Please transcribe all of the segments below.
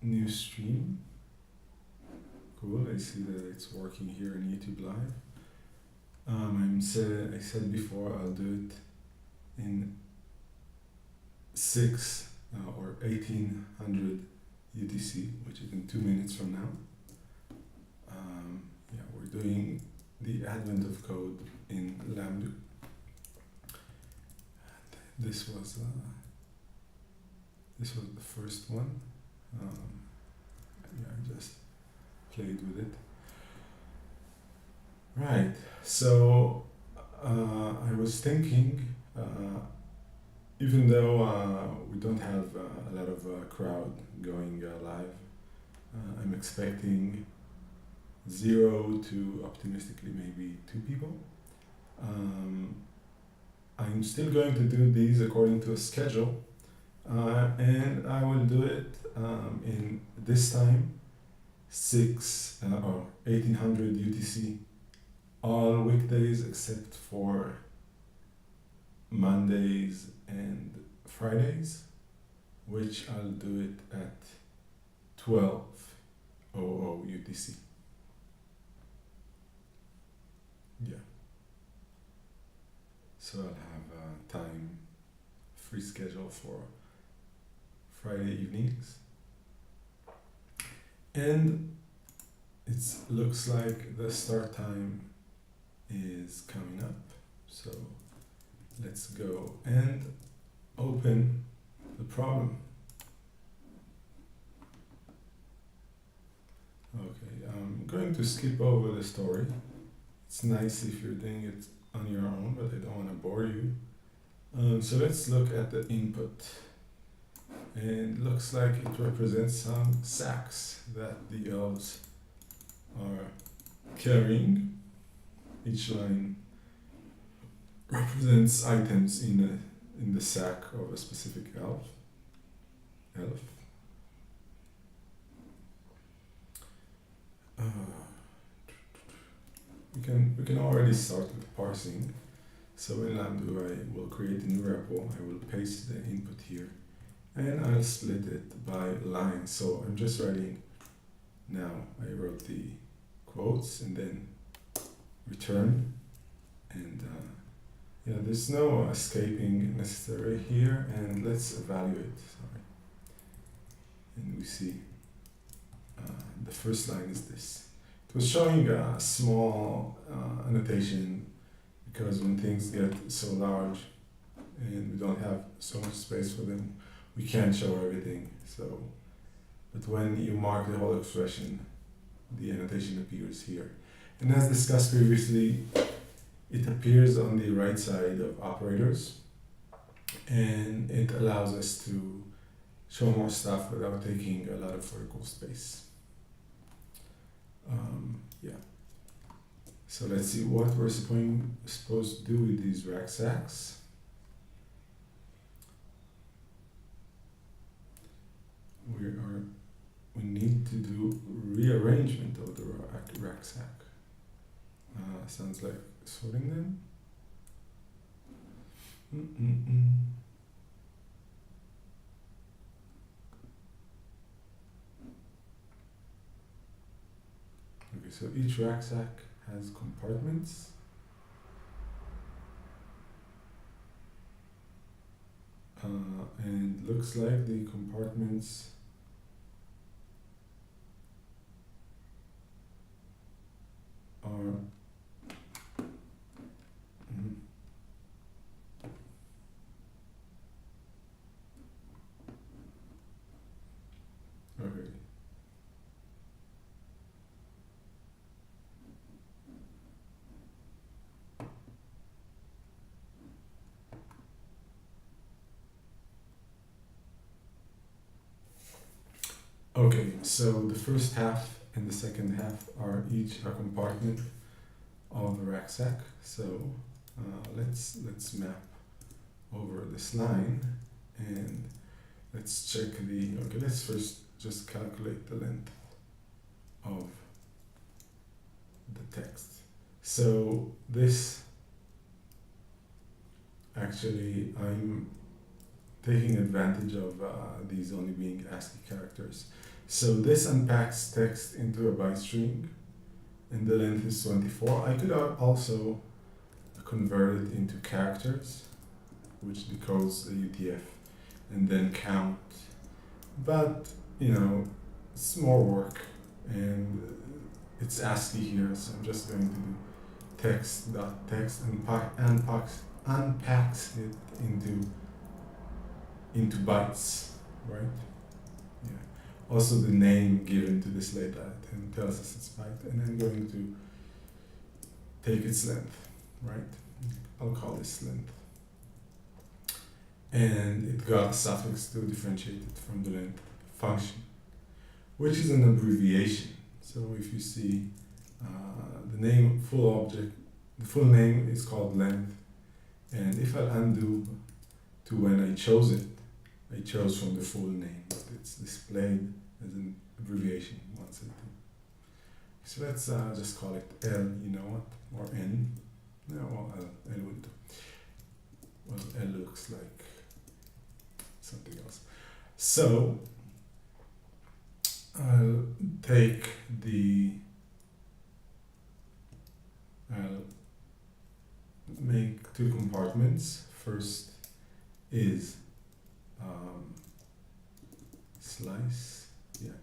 New stream. Cool. I see that it's working here in YouTube Live. I said before I'll do it in 1800 UTC, which is in 2 minutes from now. Yeah, we're doing the advent of code in Lamdu. This was this was the first one. Yeah, I just played with it. Right. So I was thinking, even though we don't have a lot of crowd going live, I'm expecting 0 to optimistically maybe 2 people. I'm still going to do these according to a schedule, and I will do it in this time, 1800 UTC, all weekdays except for Mondays and Fridays, which I'll do it at 12:00 UTC. Yeah. So I'll have time, free schedule for Friday evenings. And it looks like the start time is coming up. So let's go and open the problem. Okay, I'm going to skip over the story. It's nice if you're doing it on your own, but I don't want to bore you. So let's look at the input. And it looks like it represents some sacks that the elves are carrying. Each line represents items in the sack of a specific elf. Uh, we can already start with parsing. So in Lamdu I will create a new repo. I will paste the input here, and I'll split it by line. So I'm just writing now. I wrote the quotes and then return, and yeah, there's no escaping necessary here. And let's evaluate. Sorry, and we see the first line is this. It was showing a small annotation because when things get so large and we don't have so much space for them, we can't show everything. So, but when you mark the whole expression, the annotation appears here. And as discussed previously, it appears on the right side of operators, and it allows us to show more stuff without taking a lot of vertical space. Yeah. So let's see what we're supposed to do with these rucksacks. We need to do rearrangement of the rucksack. Sounds like sorting them. Okay, so each rucksack has compartments. And looks like the compartments are okay. Okay, so the first half and the second half are each a compartment of the rucksack. So let's map over this line, and let's check okay, let's first just calculate the length of the text. So this, actually, I'm taking advantage of these only being ASCII characters. So this unpacks text into a byte string, and the length is 24. I could also convert it into characters, which decodes the UTF, and then count. But, it's more work, and it's ASCII here, so I'm just going to do text.text and unpacks it into bytes, right? Yeah. Also, the name given to this late item tells us it's byte, and I'm going to take its length, right? I'll call this length. And it got a suffix to differentiate it from the length function, which is an abbreviation. So if you see the full name is called length, and if I undo to when I chose it, I chose from the full name, but it's displayed as an abbreviation once I do. So let's just call it L, or N. No, well, L would do. Well, L looks like something else. So I'll make two compartments. First is slice. Yeah.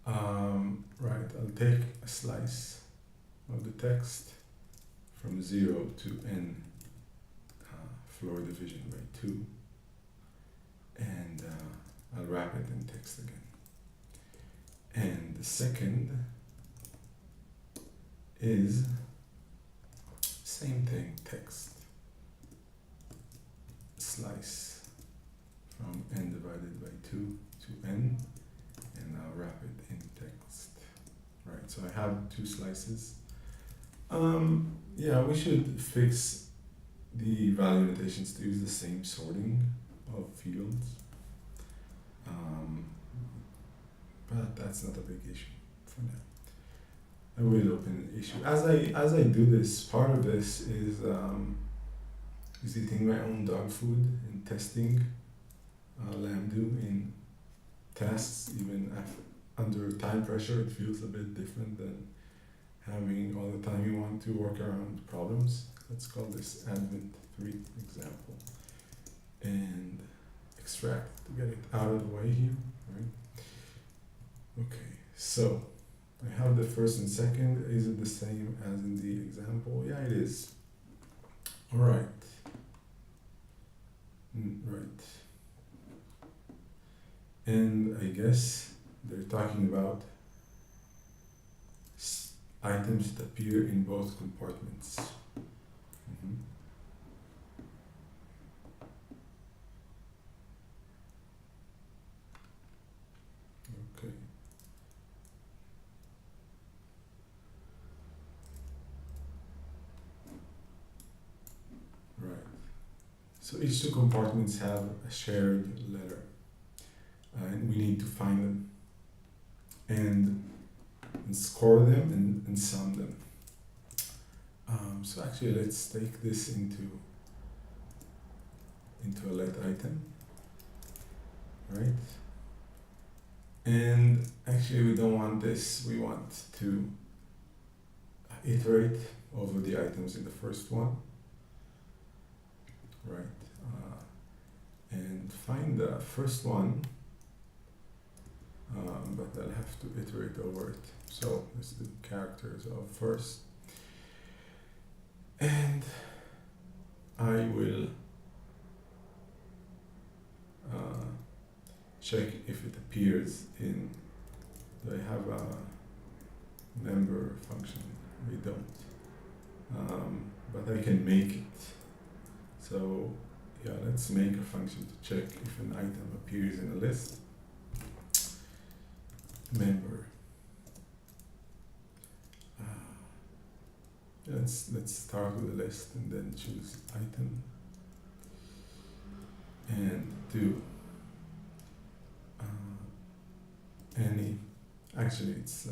Right. I'll take a slice of the text from 0 to n floor division by 2, and I'll wrap it in text again. And the second is same thing, text slice from n divided by 2 to n, and I'll wrap it in text. Right, so I have two slices. Yeah, we should fix the value notations to use the same sorting of fields. But that's not a big issue for now. I will open an issue. As I do this, part of this is eating my own dog food and testing Lamdu in tests, even under time pressure. It feels a bit different than having all the time you want to work around problems. Let's call this Advent 3 example and extract to get it out of the way here, right? Okay, so I have the first and second. Is it the same as in the example? Yeah, it is. All right. Right. And I guess they're talking about items that appear in both compartments. Okay. Right. So each two compartments have a shared letter, and we need to find them and score them and sum them. So actually, let's take this into a let item, right? And actually, we don't want this. We want to iterate over the items in the first one, right? And find the first one, but I'll have to iterate over it. So let's do characters of first, and I will check if it appears in. Do I have a member function? We don't, but I can make it. So yeah, let's make a function to check if an item appears in a list. Member. Let's start with a list and then choose item and do any. Actually, it's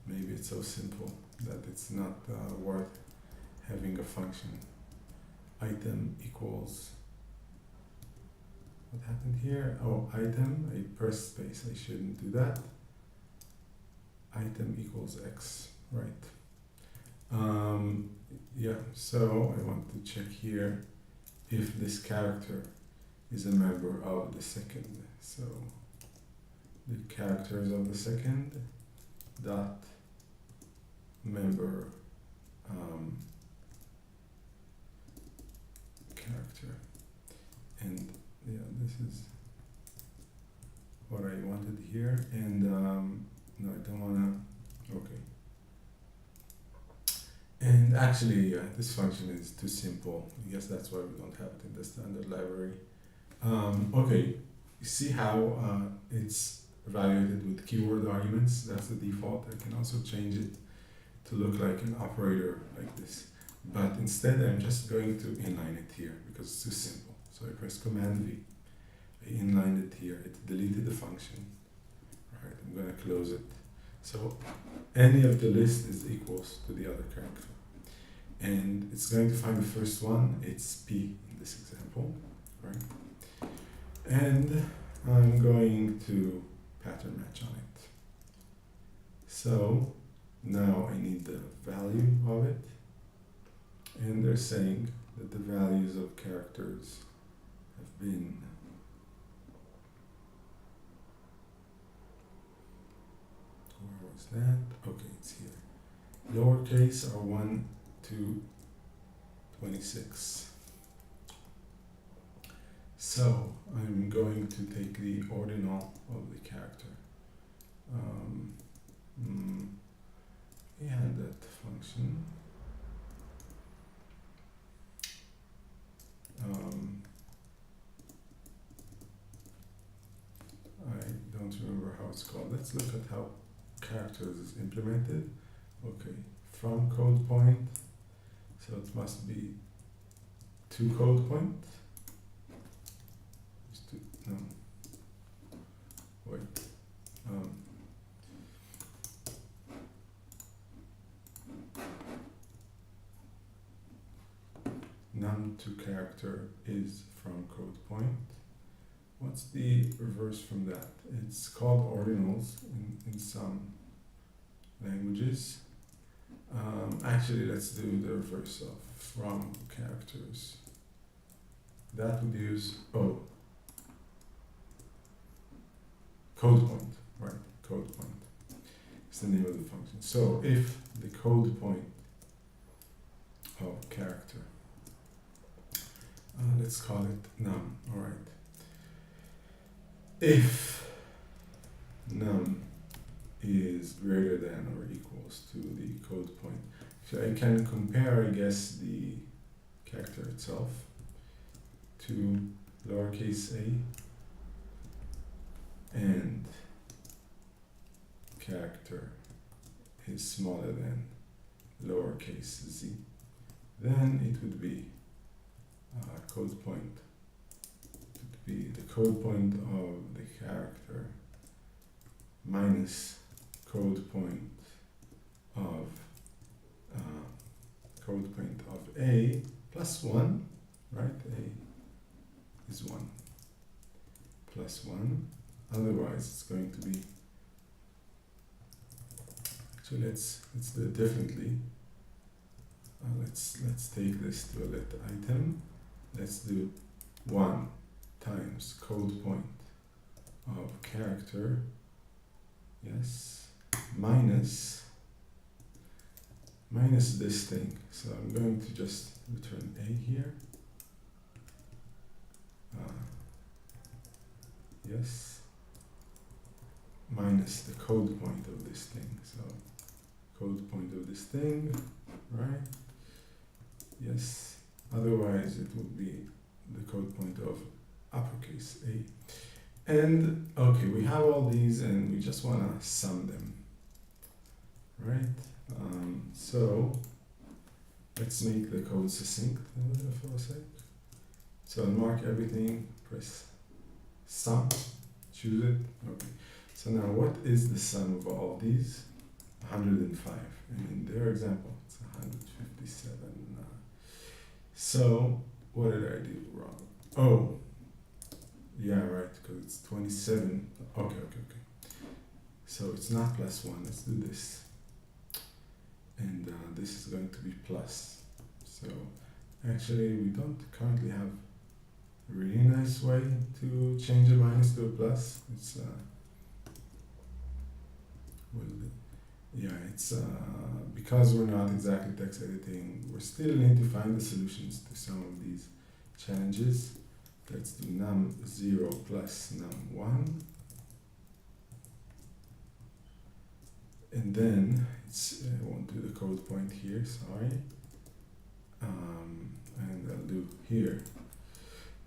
maybe it's so simple that it's not worth having a function. Item equals what happened here? Oh, item, I pressed space, I shouldn't do that. Item equals X, right. Yeah, so I want to check here if this character is a member of the second. So the characters of the second dot member character, and yeah, this is what I wanted here, and no, I don't wanna, okay. And actually, this function is too simple. I guess that's why we don't have it in the standard library. Okay, you see how it's evaluated with keyword arguments? That's the default. I can also change it to look like an operator like this. But instead, I'm just going to inline it here because it's too simple. So I press Command V. I inlined it here. It deleted the function. All right, I'm going to close it. So any of the list is equals to the other character. And it's going to find the first one. It's P in this example, right? And I'm going to pattern match on it. So now I need the value of it. And they're saying that the values of characters have been where was that? Okay, it's here. Lowercase are 1 to 26. So I'm going to take the ordinal of the character. Yeah, that function. I don't remember how it's called. Let's look at how characters is implemented. Okay, from code point. So it must be to code point. No. Wait. Num2 character is from code point. What's the reverse from that? It's called ordinals in some languages. Actually, let's do the reverse of from characters. That would use code point, right? Code point. It's the name of the function. So if the code point of character, let's call it num, all right. If num is greater than or equals to the code point, so I can compare, I guess, the character itself to lowercase a and character is smaller than lowercase z, then it would be code point. It would be the code point of the character minus code point of a plus 1, right? A is 1 plus 1. Otherwise, it's going to be. Actually, let's do it differently. Let's take this to a let item. Let's do 1 times code point of character. Yes, minus this thing. So I'm going to just return a here. Yes, minus the code point of this thing. So code point of this thing, right? Yes, otherwise it would be the code point of uppercase A. And okay, we have all these and we just want to sum them, right? So let's make the code succinct for a sec. So I'll mark everything, press sum, choose it. Okay. So now what is the sum of all of these? 105. And in their example, it's 157. So what did I do wrong? Oh, Yeah, right, because it's 27. Okay, okay, okay. So it's not plus 1. Let's do this. And this is going to be plus. So actually, we don't currently have a really nice way to change a minus to a plus. It's well, yeah, it's because we're not exactly text editing, we still need to find the solutions to some of these challenges. Let's do num0 plus num1. And then it's, I won't do the code point here, sorry. And I'll do here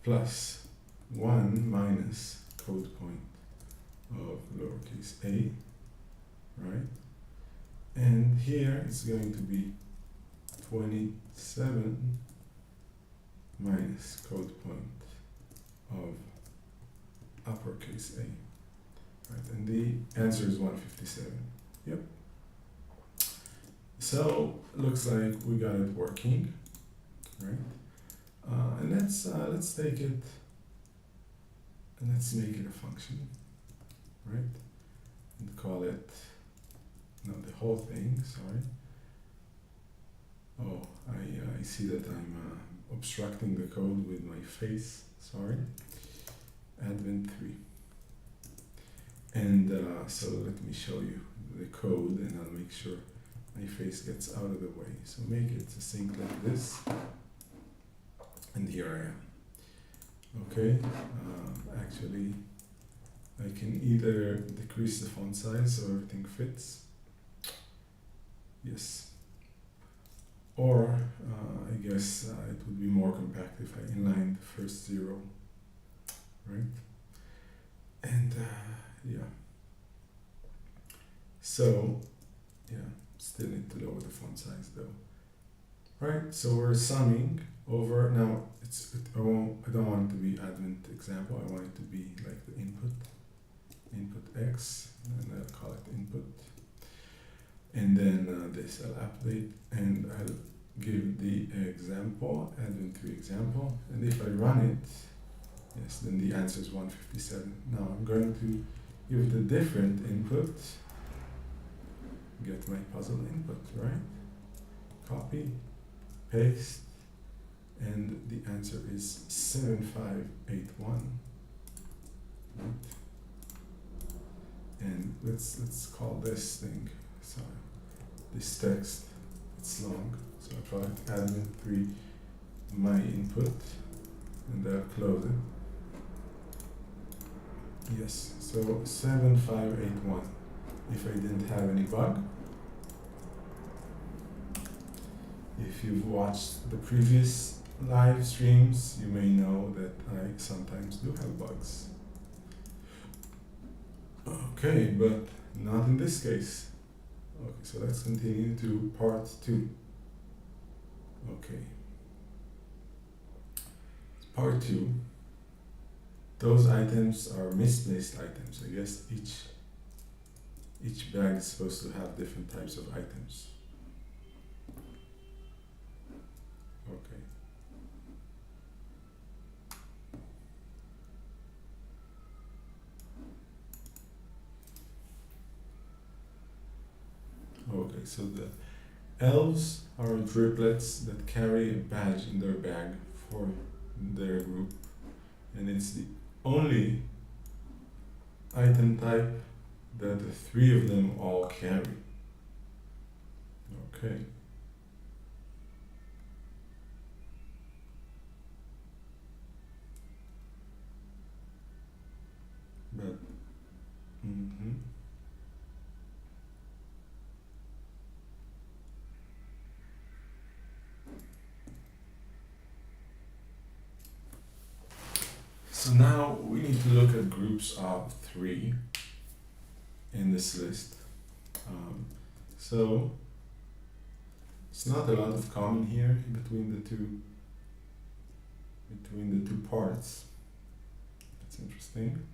plus 1 minus code point of lowercase a, right? And here it's going to be 27 minus code point of uppercase a, right? And the answer is 157. Yep. So looks like we got it working, right? And let's take it and let's make it a function, right? And call it, no, the whole thing, sorry. Oh, I see that I'm obstructing the code with my face, sorry. Advent3. And so let me show you the code and I'll make sure my face gets out of the way. So make it succinct like this. And here I am. Okay, actually I can either decrease the font size so everything fits. Yes. Or I guess it would be more compact if I inline the first 0, right? And yeah. So yeah, still need to lower the font size though. Right, so we're summing over, now I don't want it to be advent example, I want it to be like the input x, and I'll call it input. And then this I'll update and I'll give the example, advent3 example, and if I run it, yes, then the answer is 157. Now I'm going to give the different input, get my puzzle input, right? Copy, paste, and the answer is 7581. Right? And let's call this thing, sorry, this text, it's long, so I'll call it advent3 my input, and I'll close it. Yes, so 7581. If I didn't have any bug. If you've watched the previous live streams, you may know that I sometimes do have bugs. Okay, but not in this case. Okay, so let's continue to part 2. Okay. Part 2. Those items are misplaced items. I guess each bag is supposed to have different types of items. Okay. Okay, so the elves are triplets that carry a badge in their bag for their group, and it's the only item type that the 3 of them all carry. Okay. But so now we need to look at groups of 3 in this list. So it's not a lot of common here between the two parts. That's interesting.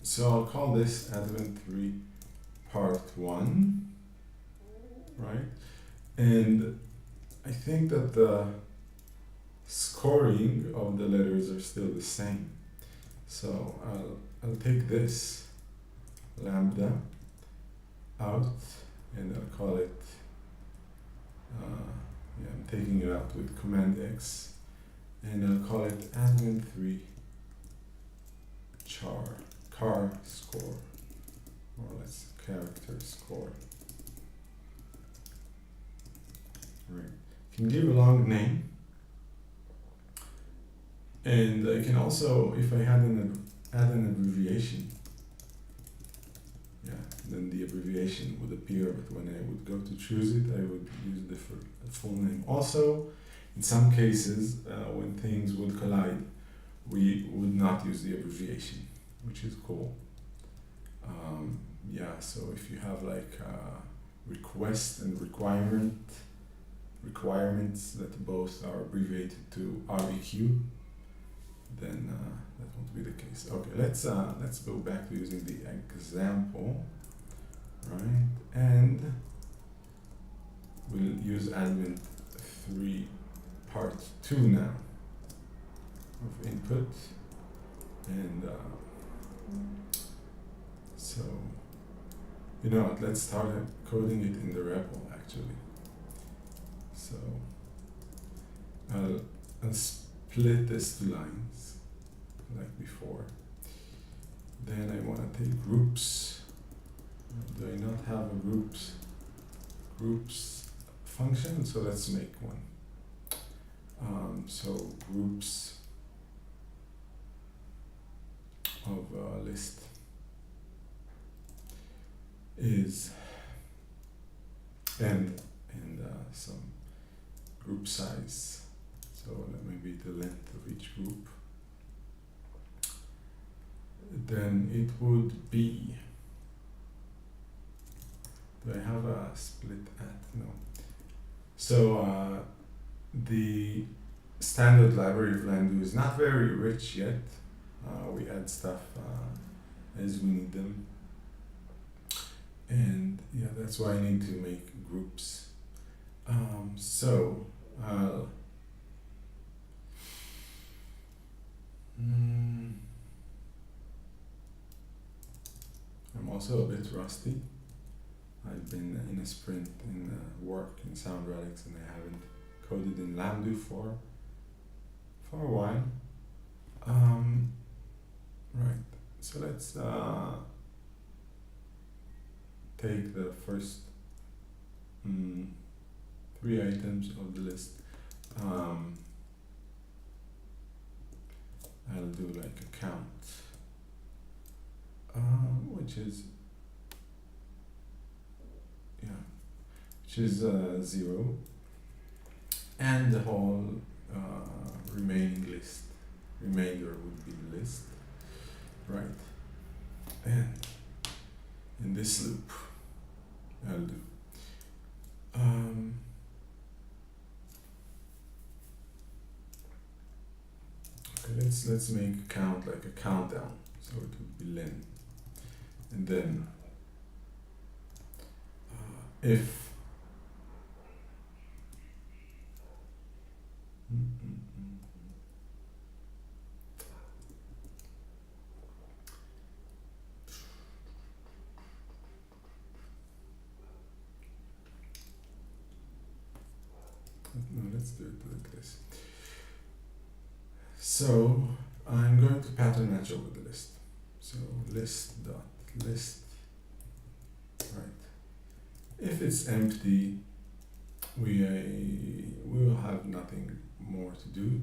So I'll call this advent3 part 1, right? And I think that the scoring of the letters are still the same. So I'll take this lambda out and I'll call it, yeah, I'm taking it out with Command X, and I'll call it admin3 car score, or let's character score. Right. Can give a long name, and I can also, if I had add an abbreviation, yeah, then the abbreviation would appear, but when I would go to choose it, I would use the full name. Also, in some cases, when things would collide, we would not use the abbreviation, which is cool. Yeah, so if you have like request and requirements that both are abbreviated to REQ, then that won't be the case. Okay, let's go back to using the example, right? And we'll use admin 3 part 2 now of input, and so you know what, let's start coding it in the REPL actually. So I'll split this to lines like before. Then I want to take groups. Do I not have a groups function? So let's make one. So groups of list is and some group size. So maybe the length of each group. Then it would be. Do I have a split at? No. So the standard library of Lamdu is not very rich yet. We add stuff as we need them. And yeah, that's why I need to make groups. So I'll I'm also a bit rusty. I've been in a sprint in work in Sound Relics, and I haven't coded in Lamdu for a while. Right, so let's take the first 3 items of the list. I'll do like a count, which is 0, and the whole remainder would be the list, right? And in this loop, I'll do okay, let's make a count like a countdown, so it would be len, and then if no, let's do it like this. So I'm going to pattern match over the list. So list dot list, right? If it's empty, we will have nothing more to do,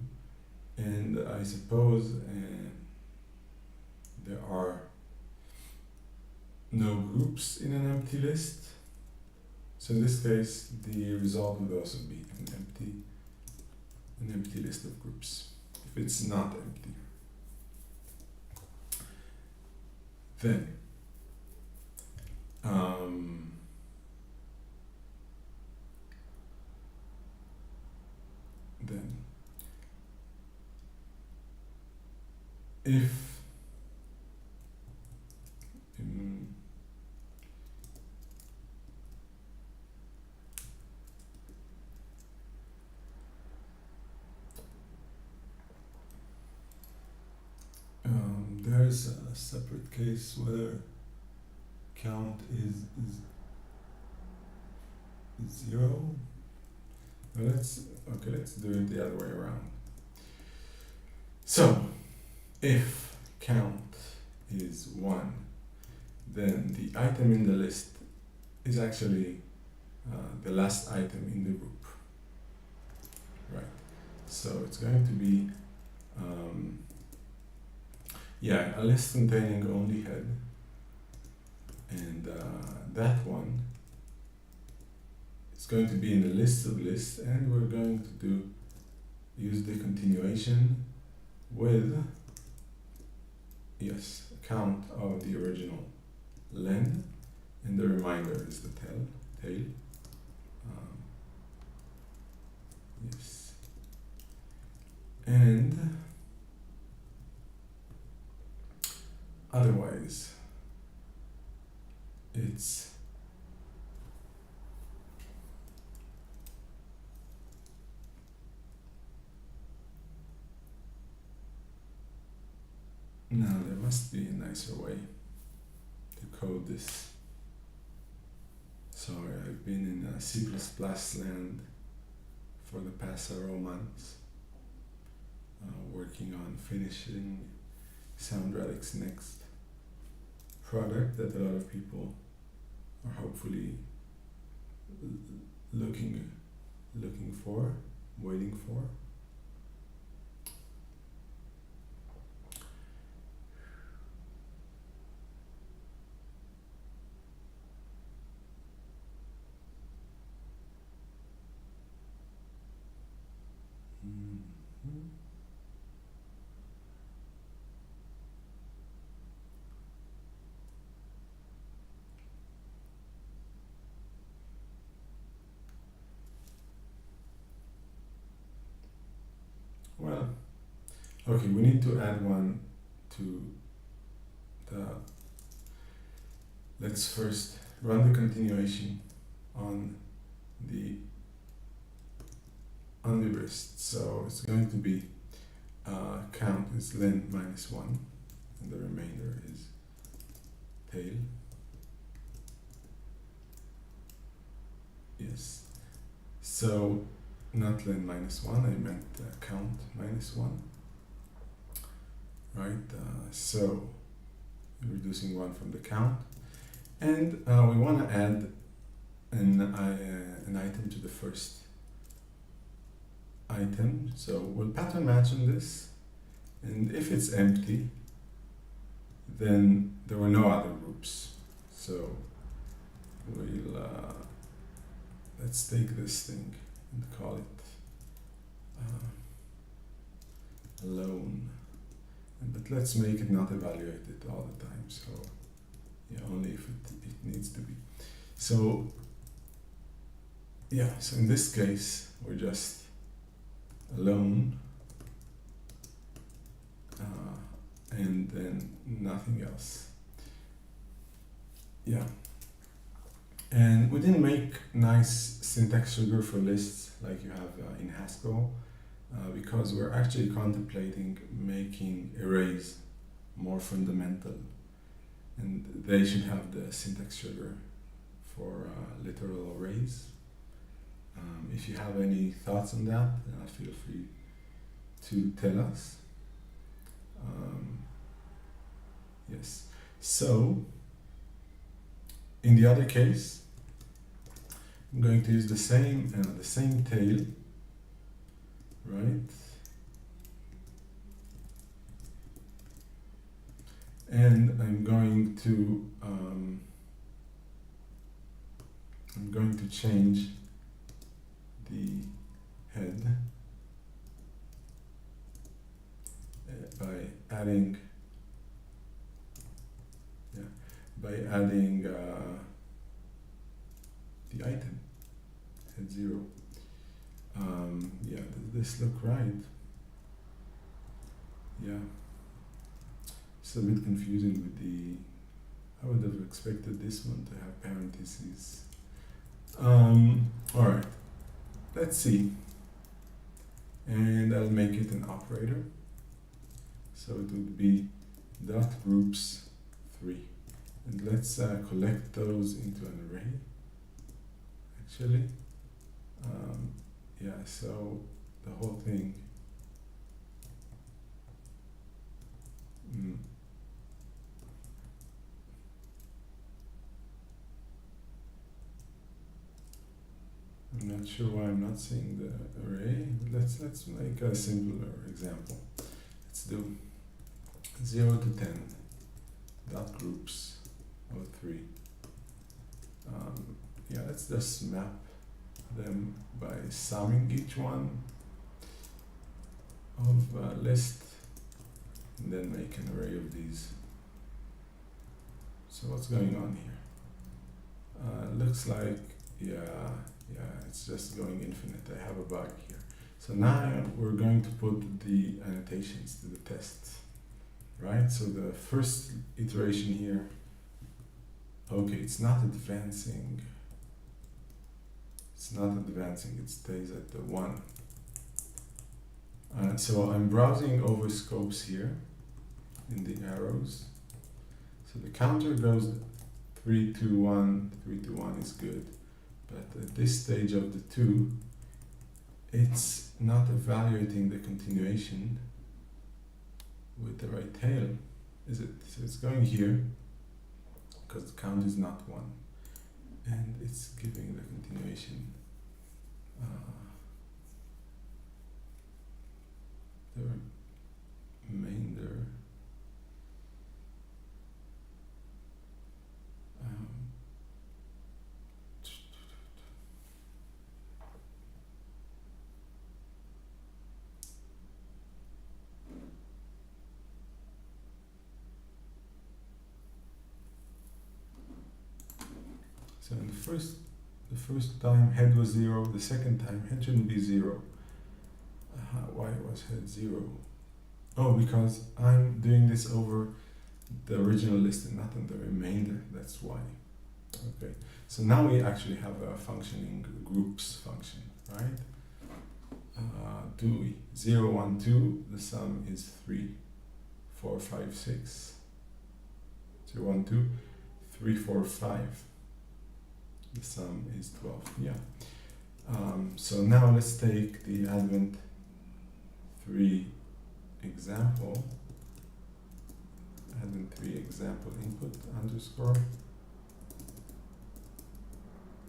and I suppose there are no groups in an empty list. So in this case, the result would also be an empty list of groups. If it's not empty, then if There's a separate case where count is 0. Well, let's do it the other way around. So, if count is 1, then the item in the list is actually the last item in the group, right? So it's going to be a list containing only head, and that one is going to be in the list of lists, and we're going to use the continuation with count of the original len, and the reminder is the tail. And otherwise it's now there must be a nicer way to code this. Sorry, I've been in C++ land for the past several months, working on finishing SoundRadix's next product that a lot of people are hopefully looking for, waiting for. Well, okay, we need to add one to the, let's first run the continuation on the wrist. So it's going to be count is len minus 1, and the remainder is tail. Yes. So not len minus 1, I meant count minus 1. Right, so reducing 1 from the count. And we want to add an item to the first item. So we'll pattern match on this. And if it's empty, then there were no other groups. So we'll, let's take this thing and call it alone, but let's make it not evaluated all the time, so only if it needs to be. So so in this case we're just alone, and then nothing else. And we didn't make nice syntax trigger for lists like you have in Haskell, because we're actually contemplating making arrays more fundamental, and they should have the syntax trigger for literal arrays. If you have any thoughts on that, feel free to tell us. Yes. So in the other case, I'm going to use the same tail, right? And I'm going to change the head by adding the item head 0. Does this look right? It's a bit confusing with the, I would have expected this one to have parentheses. Alright, let's see. And I'll make it an operator. So it would be dot groups 3. And let's collect those into an array, actually. Yeah, so the whole thing. I'm not sure why I'm not seeing the array. Let's make a simpler example. Let's do 0 to 10 dot groups of 3. Yeah, let's just map them by summing each one of list and then make an array of these. So what's going on here? Looks like, yeah, it's just going infinite. I have a bug here. So now we're going to put the annotations to the test, right? So the first iteration here, okay, it's not advancing. It's not advancing, it stays at the 1. So I'm browsing over scopes here in the arrows. So the counter goes 3, 2, 1, 3, 2, 1 is good. But at this stage of the 2, it's not evaluating the continuation with the right tail, is it? So it's going here, because the count is not 1. And it's giving the continuation the remainder. So in the first time head was 0, the second time head shouldn't be 0. Why was head 0? Oh, because I'm doing this over the original list and not on the remainder, that's why. Okay, so now we actually have a functioning groups function, right? Do we? 0, 1, 2, the sum is 3, 4, 5, 6. 0, 1, 2, 3, 4, 5. The sum is 12, yeah. So now let's take the Advent 3 example. Advent 3 example input underscore.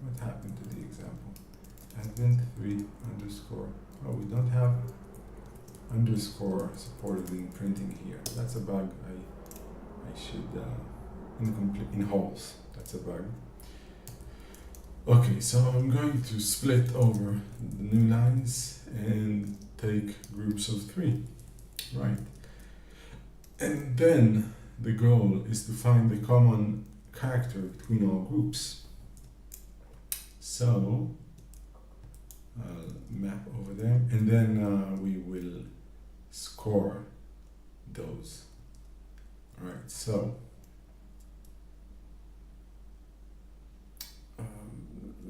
What happened to the example? Advent 3 underscore. Oh, we don't have underscore supported in printing here. That's a bug. I should incomplete in holes. That's a bug. Okay, so I'm going to split over the new lines and take groups of 3, right? And then the goal is to find the common character between all groups. So I'll map over them and then we will score those. All right, so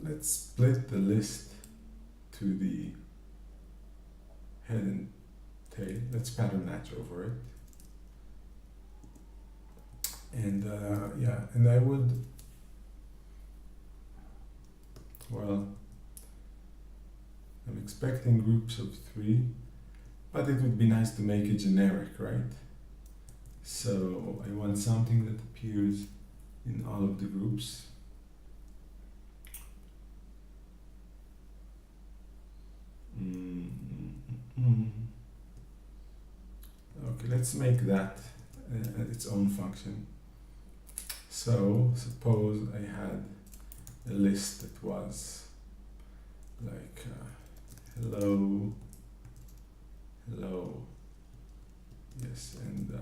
let's split the list to the head and tail. Let's pattern match over it. And yeah, and I would, well, I'm expecting groups of 3, but it would be nice to make it generic, right? So I want something that appears in all of the groups. Okay, let's make that its own function. So suppose I had a list that was like hello, hello, yes, and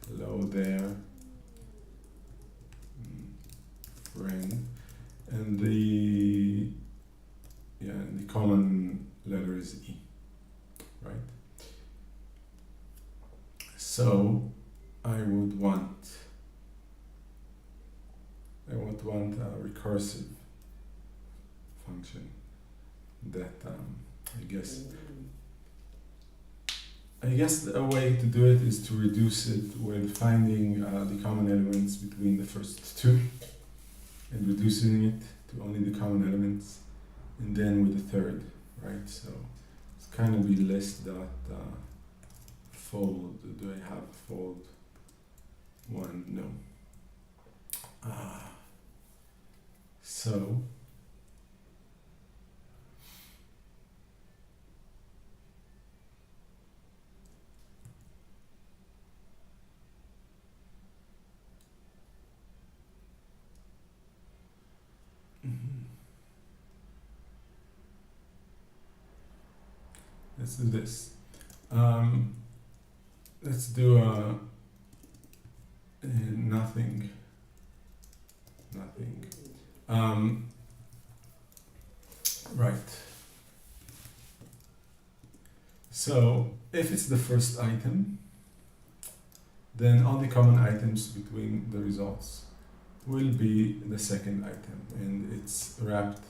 hello there, friend, and the common letter is E, right? So I would want a recursive function that I guess I guess a way to do it is to reduce it with finding the common elements between the first two and reducing it to only the common elements, and then with the third, right? So it's kind of be list dot fold. Do I have fold one? No. So let's do this. Let's do nothing. Right. So if it's the first item, then all the common items between the results will be the second item, and it's wrapped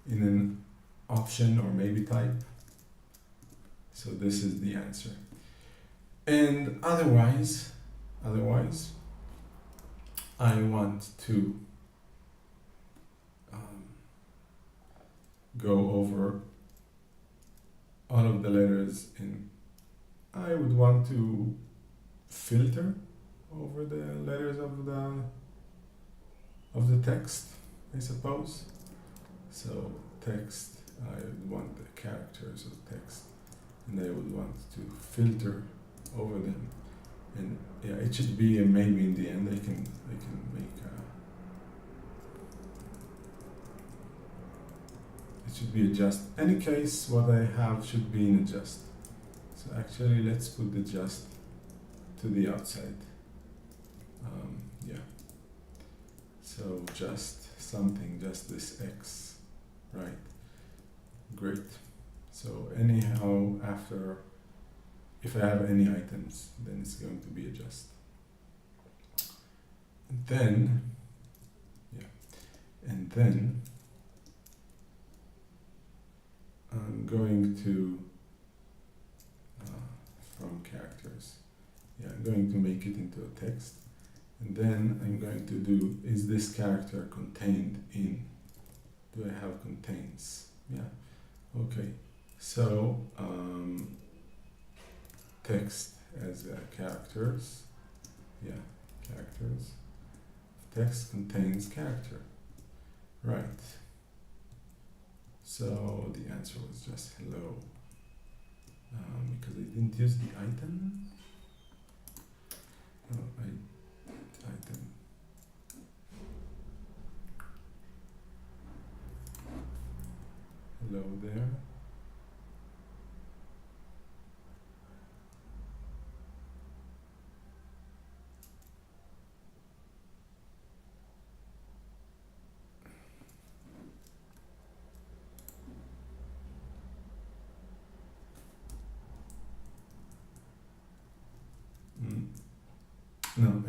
in an option or maybe type. So this is the answer. And otherwise, I want to go over all of the letters, and I would want to filter over the letters of the text, I suppose. So text, I would want the characters of text, and I would want to filter over them. And yeah, it should be a maybe in the end. I can make it should be a just. Any case, what I have should be in a just. So actually, let's put the just to the outside. Yeah. So just something, just this x, right? Great. So anyhow, after, if I have any items, then it's going to be a just. And then, yeah, and then I'm going to, from characters, yeah, I'm going to make it into a text. And then I'm going to do, is this character contained in? Do I have contains? Yeah, okay. So, text as characters, yeah, characters. Text contains character, right. So the answer was just hello, because I didn't use the item. Oh, item. Hello there. No,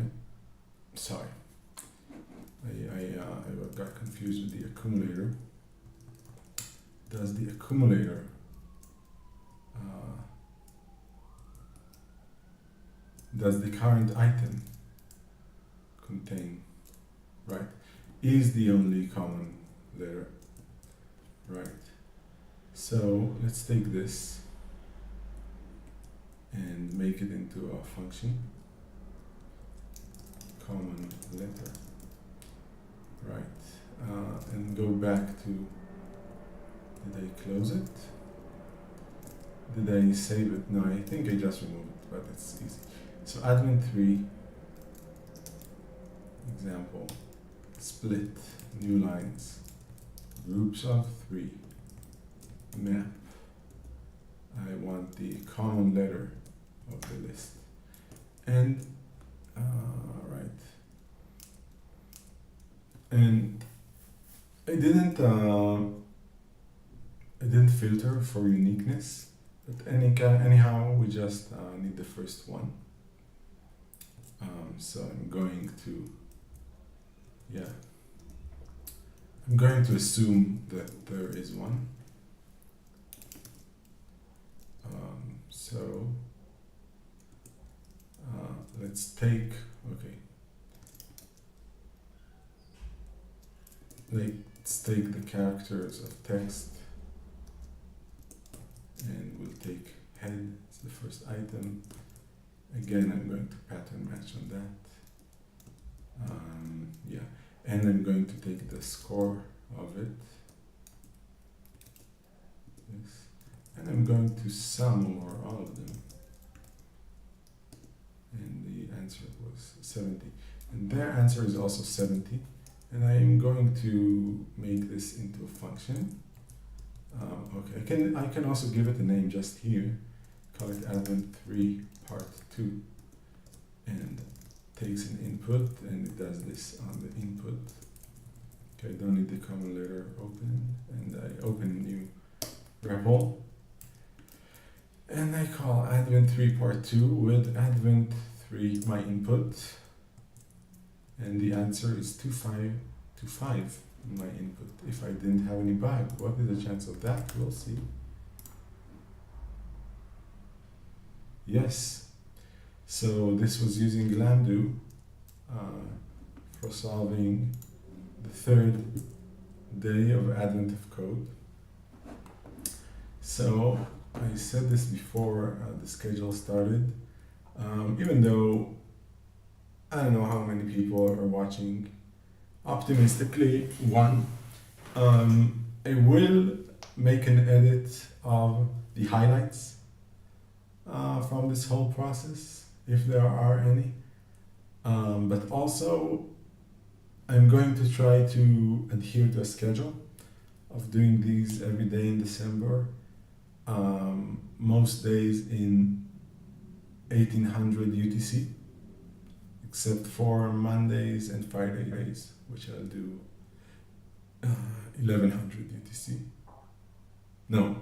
sorry. I got confused with the accumulator. Does the accumulator does the current item contain, right? Is the only common letter, right? So let's take this and make it into a function. Common letter, right? And go back to, did I close it? Did I save it? No, I think I just removed it, but it's easy. So admin 3, example, split, new lines, groups of 3, map. I want the common letter of the list. And right. And I didn't filter for uniqueness, but anyhow we just need the first one. So I'm going to, yeah, I'm going to assume that there is one. So let's take, okay, let's take the characters of text, and we'll take head as the first item. Again, I'm going to pattern match on that. Yeah, and I'm going to take the score of it. Yes. And I'm going to sum over all of them. And the answer was 70. And their answer is also 70. And I am going to make this into a function. Okay, I can also give it a name just here. Call it advent3 part 2. And takes an input and it does this on the input. Okay, I don't need the common letter open, and I open a new REPL. And I call advent3 part 2 with advent3 my input, and the answer is 2525 in my input. If I didn't have any bug, what is the chance of that? We'll see. Yes. So this was using Lamdu for solving the third day of Advent of Code. So I said this before the schedule started. Even though I don't know how many people are watching, optimistically, one, I will make an edit of the highlights from this whole process, if there are any. But also, I'm going to try to adhere to a schedule of doing these every day in December, most days in 1800 UTC, except for Mondays and Fridays, which I'll do 1100 UTC. No,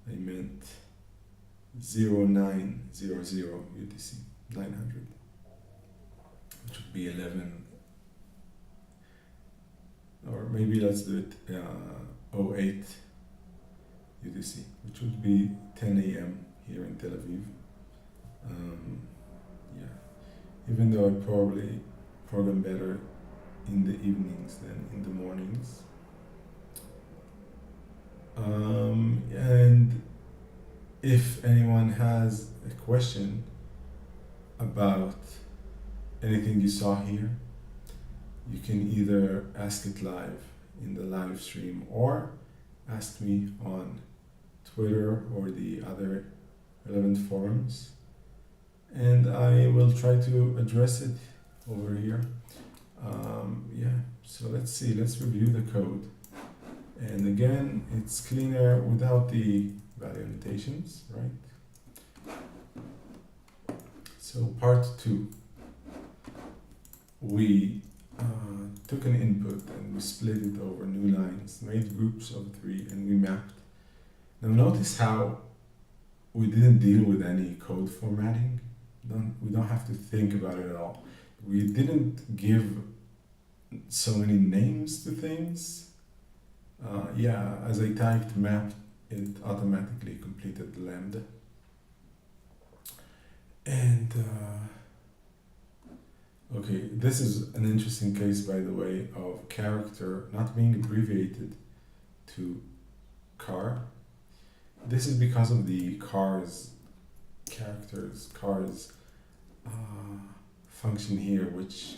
I meant 0900 UTC, 900, which would be 11, or maybe let's do it 08 UTC, which would be 10 a.m. here in Tel Aviv. Yeah, even though I probably program better in the evenings than in the mornings. And if anyone has a question about anything you saw here, you can either ask it live in the live stream or ask me on Twitter or the other relevant forums, and I will try to address it over here. Yeah, so let's see, let's review the code. And again, it's cleaner without the value annotations, right? So part 2, we took an input and we split it over new lines, made groups of 3, and we mapped. Now notice how we didn't deal with any code formatting. We don't have to think about it at all. We didn't give so many names to things. Yeah, as I typed map, it automatically completed the lambda. And okay, this is an interesting case, by the way, of character not being abbreviated to car. This is because of the cars function here, which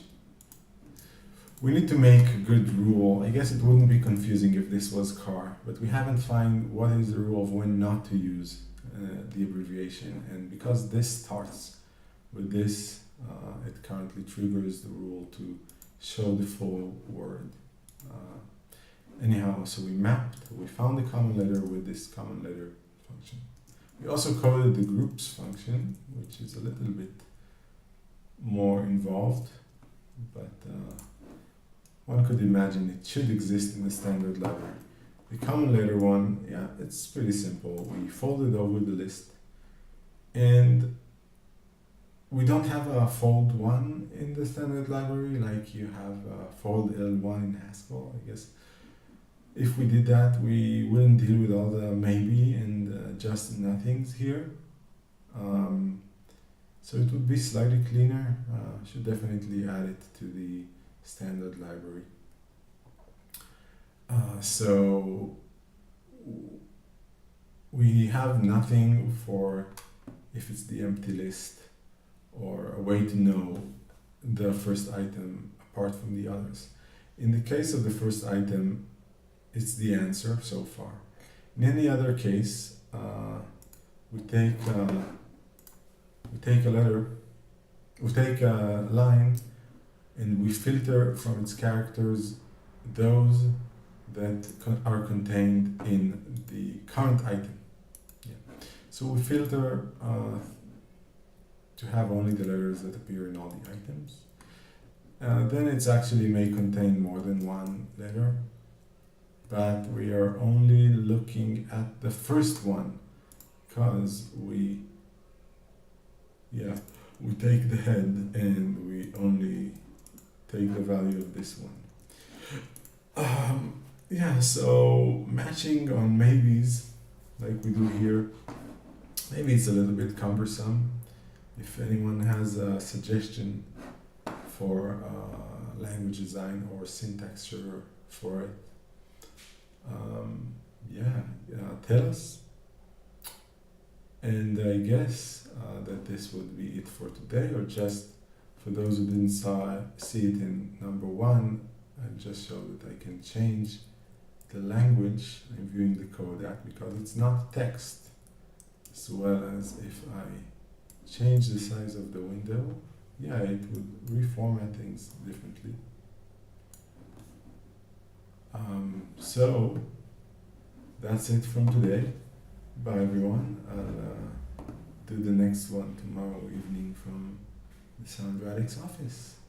we need to make a good rule. I guess it wouldn't be confusing if this was car, but we haven't found what is the rule of when not to use the abbreviation. And because this starts with this, it currently triggers the rule to show the full word. Anyhow, so we mapped, we found the common letter with this common letter function. We also coded the groups function, which is a little bit more involved, but one could imagine it should exist in the standard library. The common letter one, yeah, it's pretty simple. We folded over the list, and we don't have a fold 1 in the standard library like you have a fold L1 in Haskell, I guess. If we did that, we wouldn't deal with all the maybe and just nothings here. So it would be slightly cleaner. Should definitely add it to the standard library. So we have nothing for if it's the empty list or a way to know the first item apart from the others. In the case of the first item, it's the answer so far. In any other case, we take a letter, we take a line, and we filter from its characters those that are contained in the current item. Yeah. So we filter to have only the letters that appear in all the items. Then it's actually may contain more than one letter, but we are only looking at the first one because we take the head and we only take the value of this one. So matching on maybes, like we do here, maybe it's a little bit cumbersome. If anyone has a suggestion for language design or syntax for it, tell us. And I guess that this would be it for today, or just for those who didn't see it in number one, I just showed that I can change the language I'm viewing the code at, because it's not text, as well as if I change the size of the window, it would reformat things differently. So that's it from today. Bye everyone. I'll do the next one tomorrow evening from the Sound Radix office.